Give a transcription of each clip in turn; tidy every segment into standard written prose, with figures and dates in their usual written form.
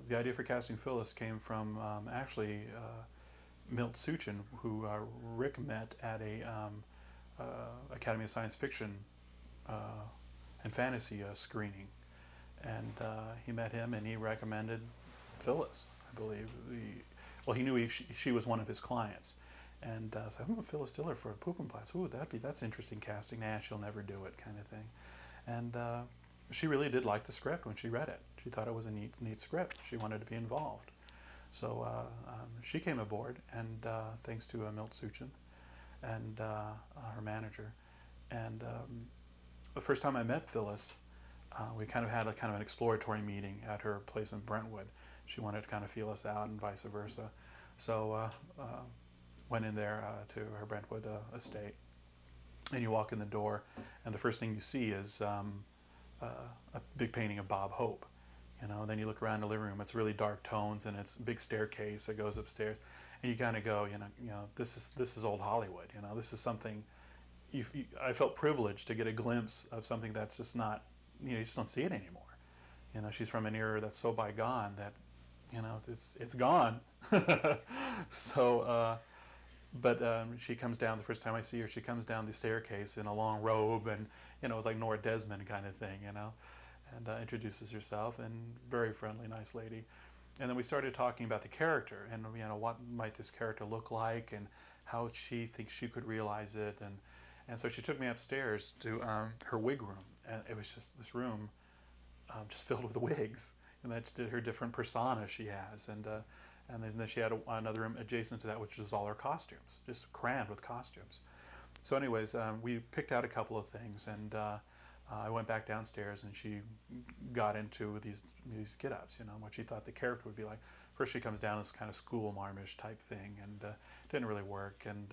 the idea for casting Phyllis came from actually Milt Suchin, who Rick met at a Academy of Science Fiction and Fantasy screening, and he met him and he recommended Phyllis, I believe. Well, he knew she was one of his clients, and so Phyllis Diller for Poopinplatz. Ooh, that's interesting casting. Nah, she'll never do it, kind of thing. And she really did like the script when she read it. She thought it was a neat script. She wanted to be involved. So she came aboard, and thanks to Milt Suchin and her manager. And the first time I met Phyllis, we kind of had a kind of an exploratory meeting at her place in Brentwood. She wanted to kind of feel us out and vice versa. So went in there to her Brentwood estate, and you walk in the door, and the first thing you see is a big painting of Bob Hope. You know, then you look around the living room. It's really dark tones, and it's a big staircase that goes upstairs, and you kind of go, you know, this is old Hollywood. You know, this is something. I felt privileged to get a glimpse of something that's just not, you just don't see it anymore. You know, she's from an era that's so bygone that, you know, it's gone. So, but she comes down, the first time I see her, she comes down the staircase in a long robe, and, you know, it was like Nora Desmond kind of thing, you know, and introduces herself, and very friendly, nice lady. And then we started talking about the character, and, you know, what might this character look like, and how she thinks she could realize it, and so she took me upstairs to her wig room, and it was just this room just filled with wigs, and that's her different personas she has, and then she had another room adjacent to that, which was all her costumes, just crammed with costumes. So anyways, we picked out a couple of things, and I went back downstairs, and she got into these get-ups, you know, what she thought the character would be like. First she comes down as kind of school marmish type thing, and didn't really work, and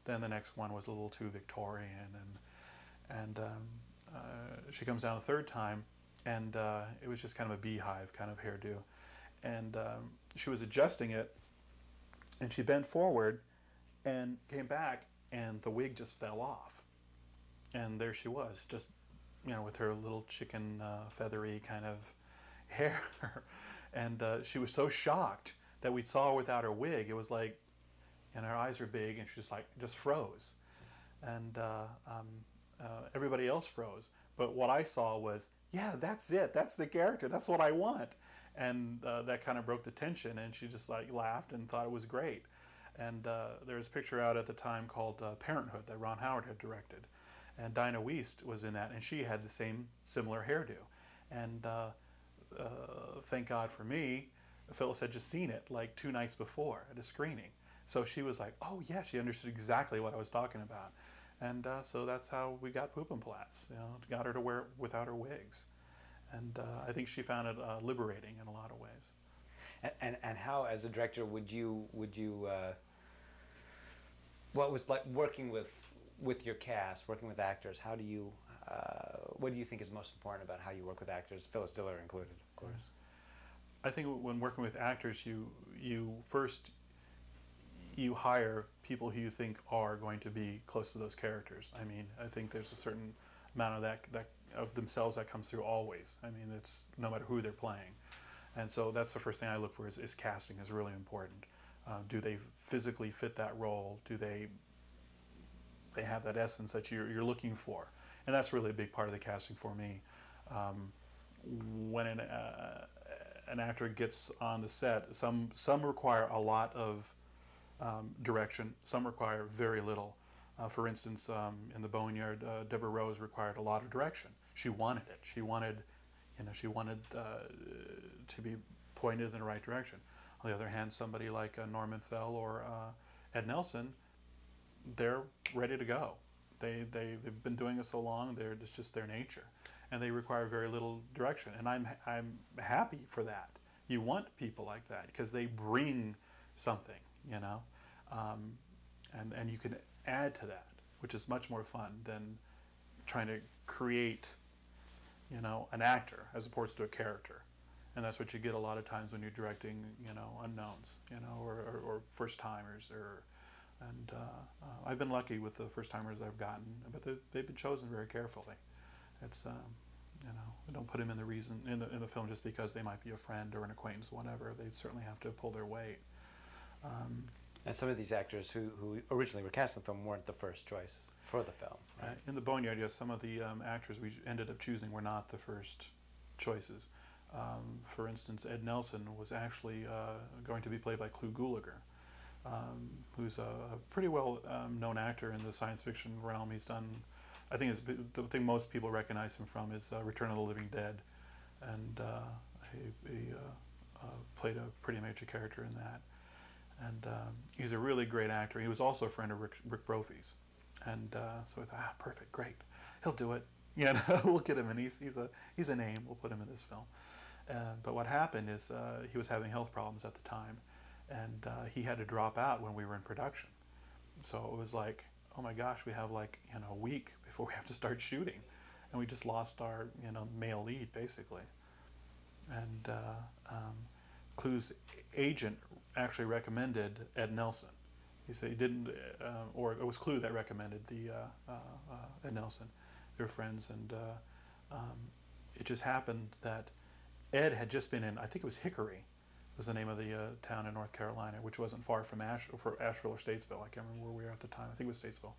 then the next one was a little too Victorian, and she comes down the third time, and it was just kind of a beehive kind of hairdo, and she was adjusting it, and she bent forward and came back, and the wig just fell off, and there she was, just, you know, with her little chicken feathery kind of hair, and she was so shocked that we saw her without her wig. It was like, and her eyes were big, and she just froze, and everybody else froze. But what I saw was, yeah, that's it. That's the character. That's what I want, and that kind of broke the tension. And she just like laughed and thought it was great. And there was a picture out at the time called Parenthood that Ron Howard had directed, and Dinah Wiest was in that, and she had the same similar hairdo. And thank God for me, Phyllis had just seen it like 2 nights before at a screening. So she was like, oh yeah, she understood exactly what I was talking about. And so that's how we got Poopinplatz, you know, got her to wear it without her wigs. And I think she found it liberating in a lot of ways. And how, as a director, would you what was like working with your cast, working with actors? How do you, what do you think is most important about how you work with actors, Phyllis Diller included, of course? I think when working with actors, you first hire people who you think are going to be close to those characters. I mean, I think there's a certain amount of that of themselves that comes through always. I mean, it's no matter who they're playing. And so that's the first thing I look for is casting is really important. Do they physically fit that role? Do they have that essence that you're looking for? And that's really a big part of the casting for me. When an actor gets on the set, some require a lot of direction, some require very little. For instance, in The Boneyard, Deborah Rose required a lot of direction. She wanted it. She wanted, you know, to be pointed in the right direction. On the other hand, somebody like Norman Fell or Ed Nelson, they're ready to go. They've been doing it so long. It's just their nature, and they require very little direction. And I'm happy for that. You want people like that because they bring something, you know, and you can add to that, which is much more fun than trying to create, you know, an actor as opposed to a character. And that's what you get a lot of times when you're directing, you know, unknowns, you know, or first timers, and I've been lucky with the first timers I've gotten, but they've been chosen very carefully. It's we don't put him in the film just because they might be a friend or an acquaintance, whatever. They certainly have to pull their weight. And some of these actors who originally were cast in the film weren't the first choice for the film, right? In the Boneyard, yes, some of the actors we ended up choosing were not the first choices. For instance, Ed Nelson was actually going to be played by Clu Gulager, who's a pretty well known actor in the science fiction realm. He's done, I think the thing most people recognize him from is Return of the Living Dead, and he played a pretty major character in that. And he's a really great actor. He was also a friend of Rick Brophy's, and so we thought, perfect, great, he'll do it. We'll get him in. He's a name. We'll put him in this film. But what happened is he was having health problems at the time, and he had to drop out when we were in production. So it was like, oh my gosh, we have like a week before we have to start shooting, and we just lost our male lead basically. And Clu's agent actually recommended Ed Nelson. He said he didn't, or it was Clu that recommended Ed Nelson. They were friends, and it just happened that Ed had just been in, I think it was Hickory, was the name of the town in North Carolina, which wasn't far from Asheville or Statesville. I can't remember where we were at the time. I think it was Statesville.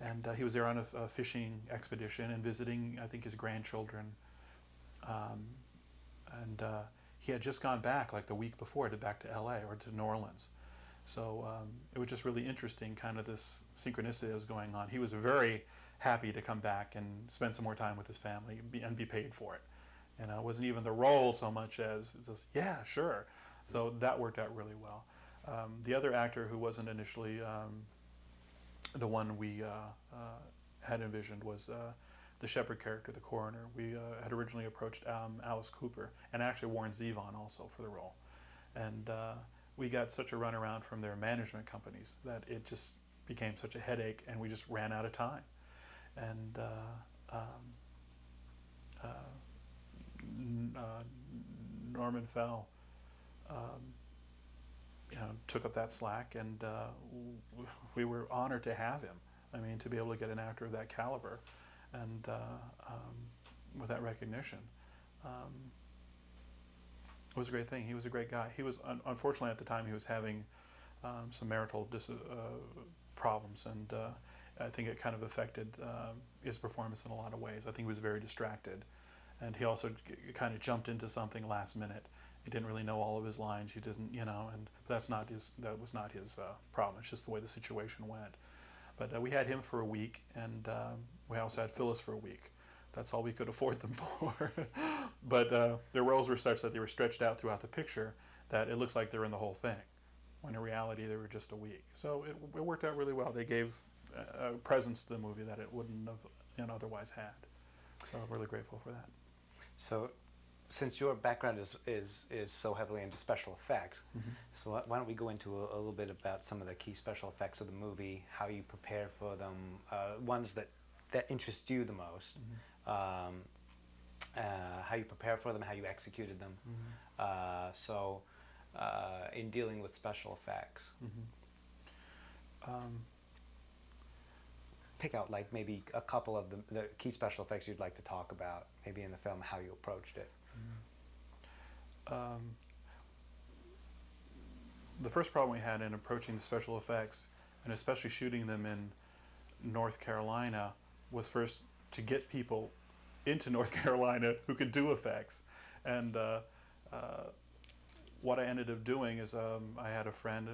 And he was there on a fishing expedition and visiting, I think, his grandchildren. He had just gone back like the week before, back to LA or to New Orleans. So it was just really interesting, kind of this synchronicity that was going on. He was very happy to come back and spend some more time with his family and be paid for it. It wasn't even the role so much as just, yeah, sure. So that worked out really well. The other actor who wasn't initially the one we had envisioned was the Shepard character, the coroner. We had originally approached Alice Cooper and actually Warren Zevon also for the role. And we got such a runaround from their management companies that it just became such a headache, and we just ran out of time. And Norman Fell took up that slack, and we were honored to have him. I mean, to be able to get an actor of that caliber and with that recognition, it was a great thing. He was a great guy. He was, unfortunately at the time, he was having some marital problems, and I think it kind of affected his performance in a lot of ways. I think he was very distracted, and he also kind of jumped into something last minute. He didn't really know all of his lines. He didn't, and that was not his problem. It's just the way the situation went. But we had him for a week, and we also had Phyllis for a week. That's all we could afford them for. But their roles were such that they were stretched out throughout the picture that it looks like they're in the whole thing, when in reality they were just a week. So it worked out really well. They gave a presence to the movie that it wouldn't have otherwise had. So I'm really grateful for that. So, since your background is so heavily into special effects, so why don't we go into a little bit about some of the key special effects of the movie, how you prepare for them, ones that interest you the most, how you prepare for them, how you executed them. In dealing with special effects, pick out like maybe a couple of the key special effects you'd like to talk about, maybe in the film, how you approached it. The first problem we had in approaching the special effects, and especially shooting them in North Carolina, was first to get people into North Carolina who could do effects. And what I ended up doing is I had a friend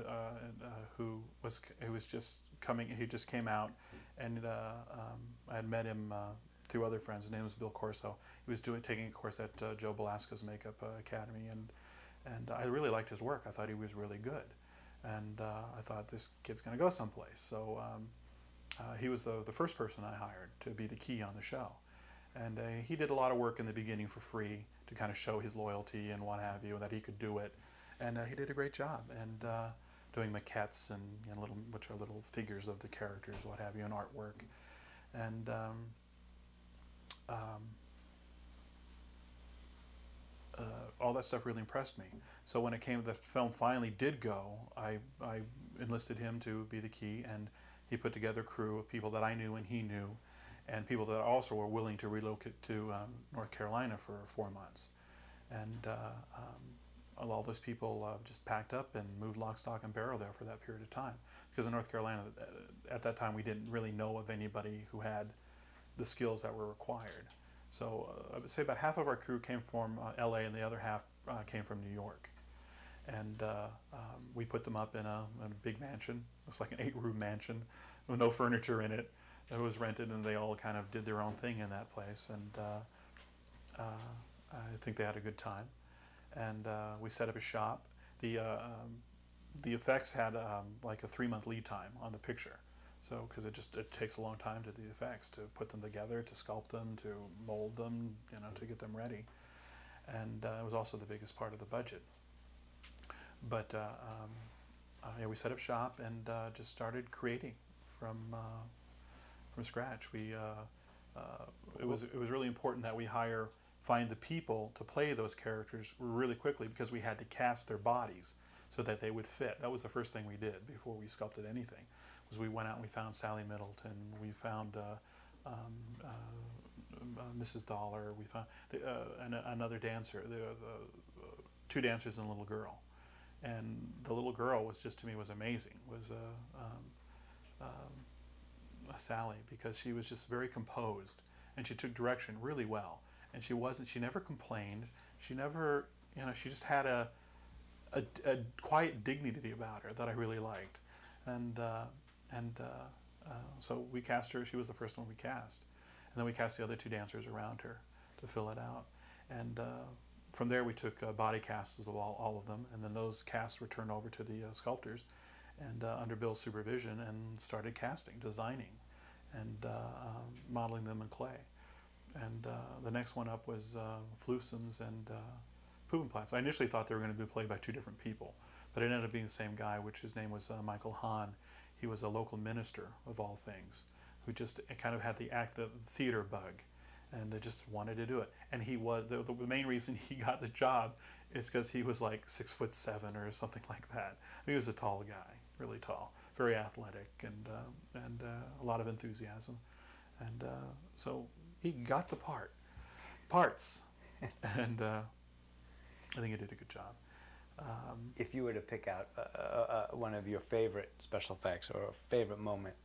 who was just coming. He just came out, and I had met him through other friends. His name was Bill Corso. He was taking a course at Joe Belasco's Makeup Academy, and I really liked his work. I thought he was really good, and I thought this kid's going to go someplace. So he was the first person I hired to be the key on the show, and he did a lot of work in the beginning for free to kind of show his loyalty and what have you, and that he could do it, and he did a great job. And doing maquettes and which are little figures of the characters, what have you, and artwork, and all that stuff really impressed me. So when the film finally did go, I enlisted him to be the key, and he put together a crew of people that I knew and he knew, and people that also were willing to relocate to North Carolina for 4 months. And all those people just packed up and moved lock, stock, and barrel there for that period of time. Because in North Carolina, at that time, we didn't really know of anybody who had the skills that were required. So I would say about half of our crew came from LA, and the other half came from New York. And we put them up in a big mansion. It was like an 8-room mansion with no furniture in it. It was rented, and they all kind of did their own thing in that place. And I think they had a good time. And we set up a shop. The effects had like a 3-month lead time on the picture. So, because it takes a long time to do the effects, to put them together, to sculpt them, to mold them, to get them ready. And it was also the biggest part of the budget. But yeah, we set up shop and just started creating from scratch. It was really important that we find the people to play those characters really quickly, because we had to cast their bodies so that they would fit. That was the first thing we did before we sculpted anything. Was we went out and we found Sally Middleton, we found Mrs. Dollar, we found another dancer, the 2 dancers and a little girl. And the little girl was just, to me, was amazing. Was Sally, because she was just very composed and she took direction really well. And she never complained. She never, she just had a quiet dignity about her that I really liked. And so we cast her. She was the first one we cast. And then we cast the other 2 dancers around her to fill it out. And from there we took body casts of all of them. And then those casts were turned over to the sculptors and under Bill's supervision, and started casting, designing, and modeling them in clay. And the next one up was Flusums and Pubenplatz. I initially thought they were going to be played by 2 different people, but it ended up being the same guy, which his name was Michael Hahn. He was a local minister, of all things, who just kind of had the theater bug, and just wanted to do it. And he was the main reason he got the job is because he was like 6'7" or something like that. He was a tall guy, really tall, very athletic, and a lot of enthusiasm, and so he got the parts, and I think he did a good job. If you were to pick out one of your favorite special effects or a favorite moment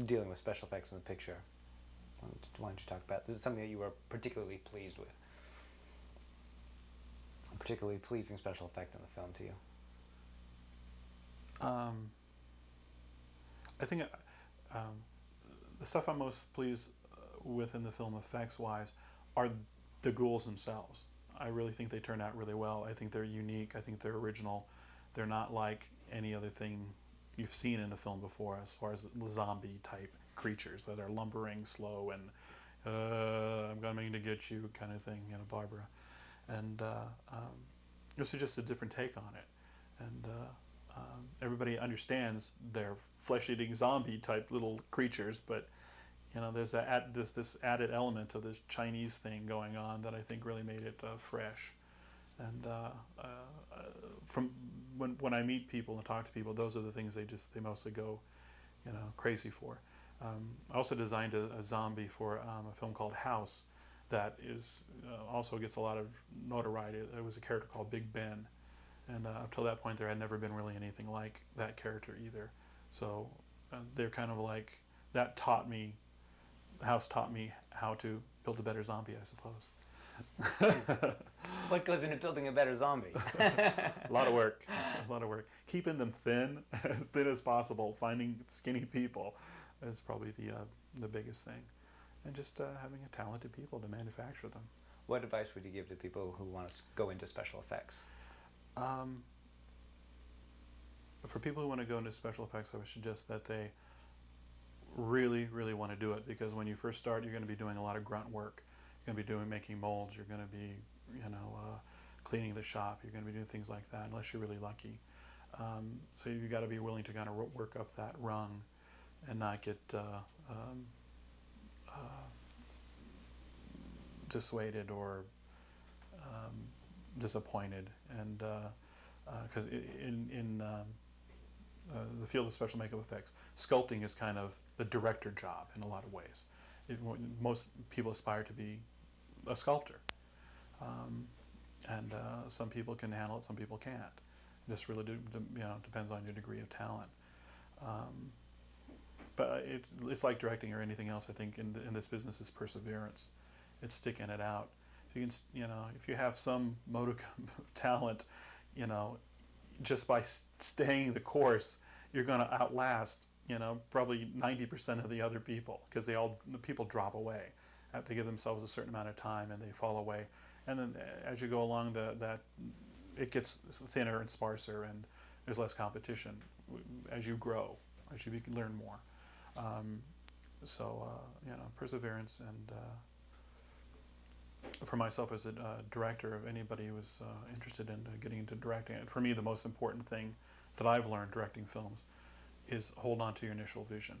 dealing with special effects in the picture, why don't you talk about this? Is something that you were particularly pleased with? A particularly pleasing special effect in the film to you? I think the stuff I'm most pleased with in the film, effects-wise, are the ghouls themselves. I really think they turned out really well. I think they're unique. I think they're original. They're not like any other thing you've seen in a film before, as far as zombie-type creatures that are lumbering, slow, and I'm coming to get you kind of thing, Barbara. And this is just a different take on it. And everybody understands they're flesh-eating zombie-type little creatures, but there's this added element of this Chinese thing going on that I think really made it fresh. And from when I meet people and talk to people, those are the things they mostly go, crazy for. I also designed a zombie for a film called House that is also gets a lot of notoriety. It was a character called Big Ben, and up till that point there had never been really anything like that character either. So they're kind of like, that taught me, House taught me how to build a better zombie, I suppose. What goes into building a better zombie? A lot of work. Keeping them thin, as thin as possible. Finding skinny people is probably the biggest thing, and just having a talented people to manufacture them. What advice would you give to people who want to go into special effects? For people who want to go into special effects, I would suggest that they really, really want to do it, because when you first start, you're going to be doing a lot of grunt work. You're going to be making molds. You're going to be, cleaning the shop. You're going to be doing things like that, unless you're really lucky. So you've got to be willing to kind of work up that rung, and not get dissuaded or disappointed. And because in the field of special makeup effects, sculpting is kind of the director job in a lot of ways. Most people aspire to be a sculptor, and some people can handle it, some people can't. It just really depends on your degree of talent. But it's like directing or anything else. I think in this business is perseverance. It's sticking it out. If you can, if you have some modicum of talent, just by staying the course, you're going to outlast, probably 90% of the other people, because the people drop away. They give themselves a certain amount of time and they fall away. And then as you go along, it gets thinner and sparser, and there's less competition as you grow, as you learn more. Perseverance, and for myself as a director, of anybody who was interested in getting into directing, for me the most important thing that I've learned directing films is hold on to your initial vision.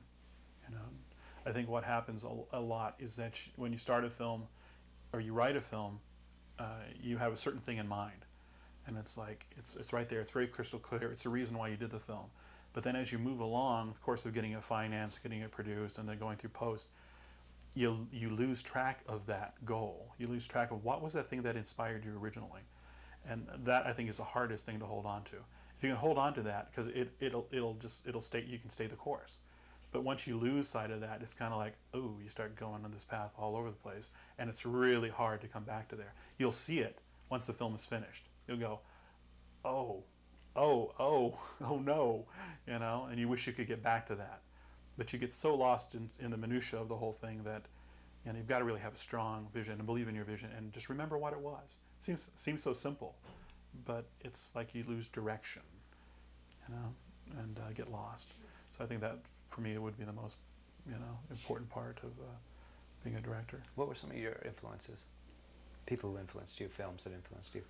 I think what happens a lot is that when you start a film or you write a film, you have a certain thing in mind, and it's like it's right there. It's very crystal clear. It's the reason why you did the film. But then as you move along, the course of getting it financed, getting it produced, and then going through post, you lose track of that goal. You lose track of what was that thing that inspired you originally, and that I think is the hardest thing to hold on to. If you can hold on to that, because it'll stay, you can stay the course. But once you lose sight of that, it's kind of like, oh, you start going on this path all over the place, and it's really hard to come back to there. You'll see it once the film is finished. You'll go, oh no, and you wish you could get back to that. But you get so lost in the minutia of the whole thing that you've got to really have a strong vision and believe in your vision and just remember what it was. Seems so simple, but it's like you lose direction, and get lost. So I think that for me it would be the most important part of being a director. What were some of your influences? People who influenced you, films that influenced you?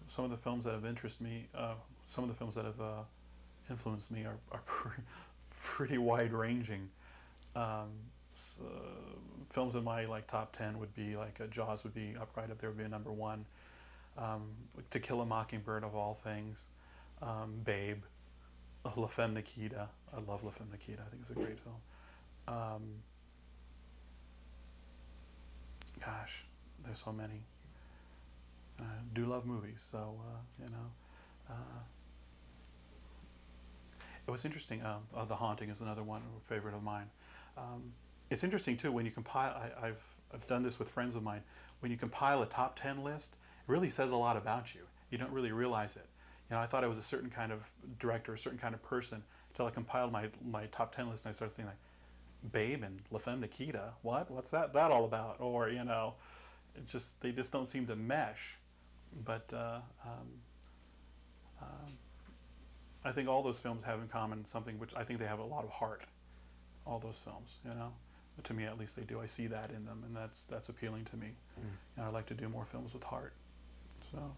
Some of the films that have interested me, some of the films that have influenced me are pretty wide-ranging. Films in my top 10 would be Jaws would be right up there, would be a number one. To Kill a Mockingbird, of all things. Babe. La Femme Nikita. I love La Femme Nikita. I think it's a great film. Gosh, there's so many. I do love movies, so it was interesting. The Haunting is another one, a favorite of mine. It's interesting too when you compile. I've done this with friends of mine. When you compile a top 10 list, it really says a lot about you. You don't really realize it. I thought I was a certain kind of director, a certain kind of person, until I compiled my top 10 list, and I started saying Babe and La Femme Nikita. What's that all about? Or they just don't seem to mesh. But I think all those films have in common something which I think they have a lot of heart. All those films, But to me, at least, they do. I see that in them, and that's appealing to me. And I'd like to do more films with heart. So.